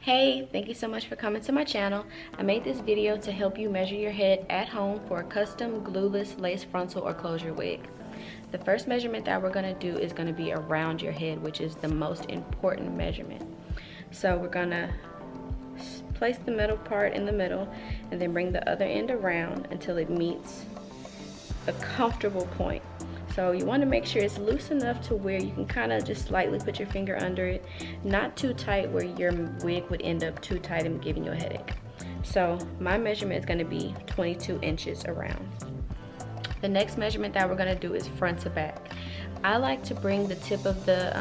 Hey, thank you so much for coming to my channel. I made this video to help you measure your head at home for a custom glueless lace frontal or closure wig. The first measurement that we're going to do is going to be around your head, which is the most important measurement. So we're going to place the middle part in the middle and then bring the other end around until it meets a comfortable point. So you want to make sure it's loose enough to where you can kind of just slightly put your finger under it, not too tight where your wig would end up too tight and giving you a headache. So my measurement is going to be 22 inches around. The next measurement that we're going to do is front to back. I like to bring the tip of the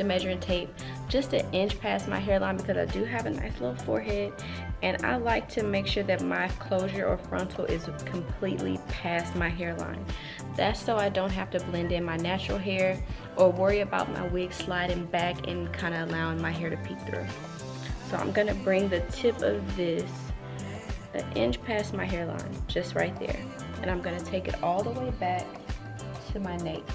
measuring tape just an inch past my hairline because I do have a nice little forehead, and I like to make sure that my closure or frontal is completely past my hairline. That's so I don't have to blend in my natural hair or worry about my wig sliding back and kind of allowing my hair to peek through. So I'm going to bring the tip of this an inch past my hairline, just right there, and I'm going to take it all the way back to my nape.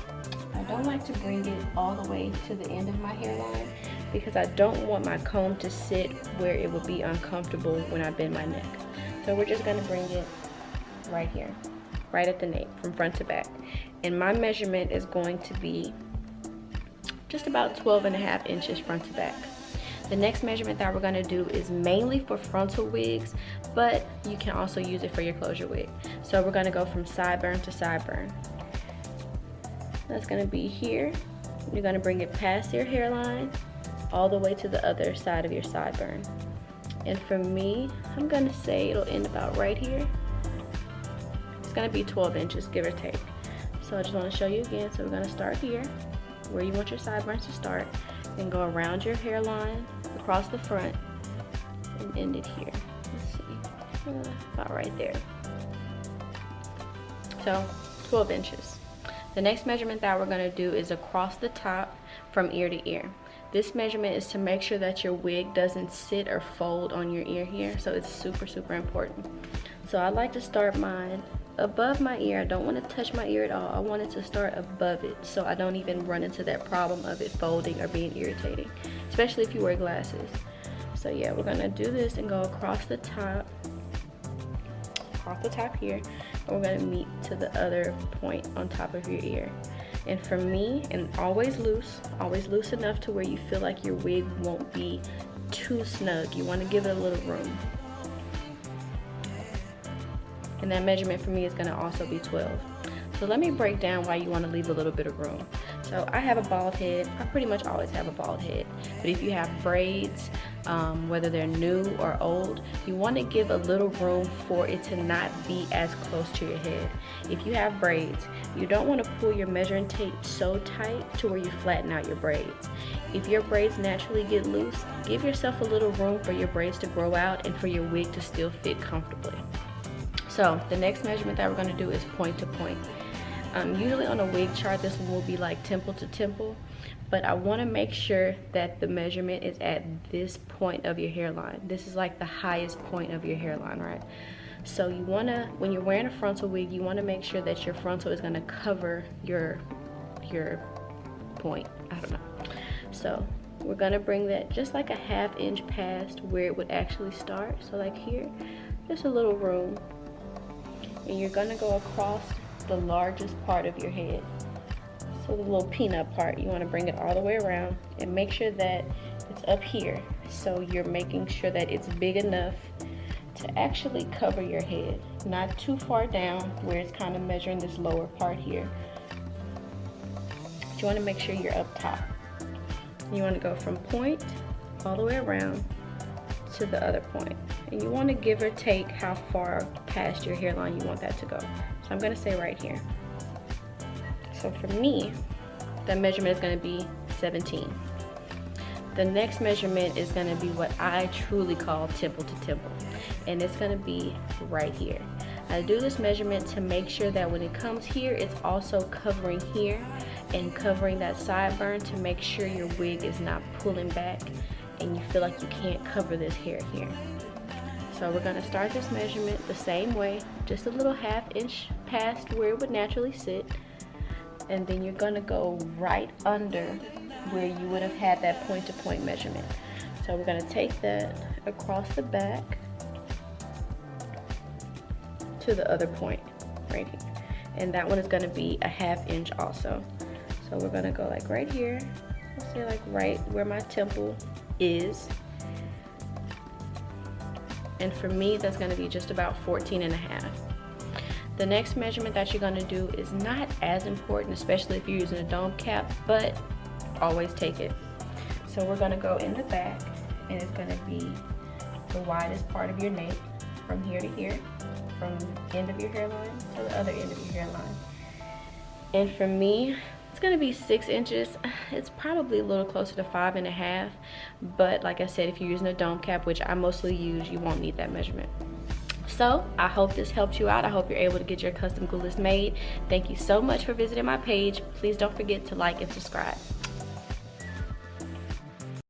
I don't like to bring it all the way to the end of my hairline because I don't want my comb to sit where it would be uncomfortable when I bend my neck. So we're just going to bring it right here, right at the nape, from front to back. And my measurement is going to be just about 12.5 inches front to back. The next measurement that we're going to do is mainly for frontal wigs, but you can also use it for your closure wig. So we're going to go from sideburn to sideburn. That's going to be here. You're going to bring it past your hairline all the way to the other side of your sideburn. And for me, I'm going to say it'll end about right here. It's going to be 12 inches, give or take. So I just want to show you again. So we're going to start here, where you want your sideburns to start, and go around your hairline, across the front, and end it here. Let's see, about right there. So 12 inches. The next measurement that we're going to do is across the top from ear to ear. This measurement is to make sure that your wig doesn't sit or fold on your ear here, so it's super important. So I like to start mine above my ear. I don't want to touch my ear at all. I want it to start above it so I don't even run into that problem of it folding or being irritating, especially if you wear glasses. So yeah, we're going to do this and go across the top here, and we're going to meet to the other point on top of your ear. And for me, and always loose enough to where you feel like your wig won't be too snug. You want to give it a little room. And that measurement for me is going to also be 12. So let me break down why you want to leave a little bit of room. So I have a bald head. I pretty much always have a bald head. But if you have braids, whether they're new or old, you want to give a little room for it to not be as close to your head. If you have braids, you don't want to pull your measuring tape so tight to where you flatten out your braids. If your braids naturally get loose, give yourself a little room for your braids to grow out and for your wig to still fit comfortably. So the next measurement that we're going to do is point to point. Usually on a wig chart, this one will be like temple to temple, but I want to make sure that the measurement is at this point of your hairline. This is like the highest point of your hairline, right? So you want to, when you're wearing a frontal wig, you want to make sure that your frontal is going to cover your point. I don't know. So we're going to bring that just like a ½ inch past where it would actually start. So like here, just a little room. And you're going to go across the largest part of your head. So the little peanut part, you want to bring it all the way around and make sure that it's up here. So you're making sure that it's big enough to actually cover your head, not too far down where it's kind of measuring this lower part here. But you want to make sure you're up top. You want to go from point all the way around to the other point. And you want to give or take how far past your hairline you want that to go. So I'm going to say right here. So for me, that measurement is going to be 17. The next measurement is going to be what I truly call temple to temple. And it's going to be right here. I do this measurement to make sure that when it comes here, it's also covering here and covering that sideburn to make sure your wig is not pulling back and you feel like you can't cover this hair here. So we're going to start this measurement the same way, just a little ½ inch past where it would naturally sit, and then you're going to go right under where you would have had that point to point measurement. So we're gonna take that across the back to the other point right here. And that one is gonna be a 1/2 inch also. So we're gonna go like right here. Let's say like right where my temple is. And for me, that's gonna be just about 14.5. The next measurement that you're gonna do is not as important, especially if you're using a dome cap, but always take it. So we're gonna go in the back, and it's gonna be the widest part of your nape from here to here, from the end of your hairline to the other end of your hairline. And for me, it's gonna be 6 inches. It's probably a little closer to 5.5, but like I said, if you're using a dome cap, which I mostly use, you won't need that measurement. So I hope this helped you out. I hope you're able to get your custom glueless made. Thank you so much for visiting my page. Please don't forget to like and subscribe.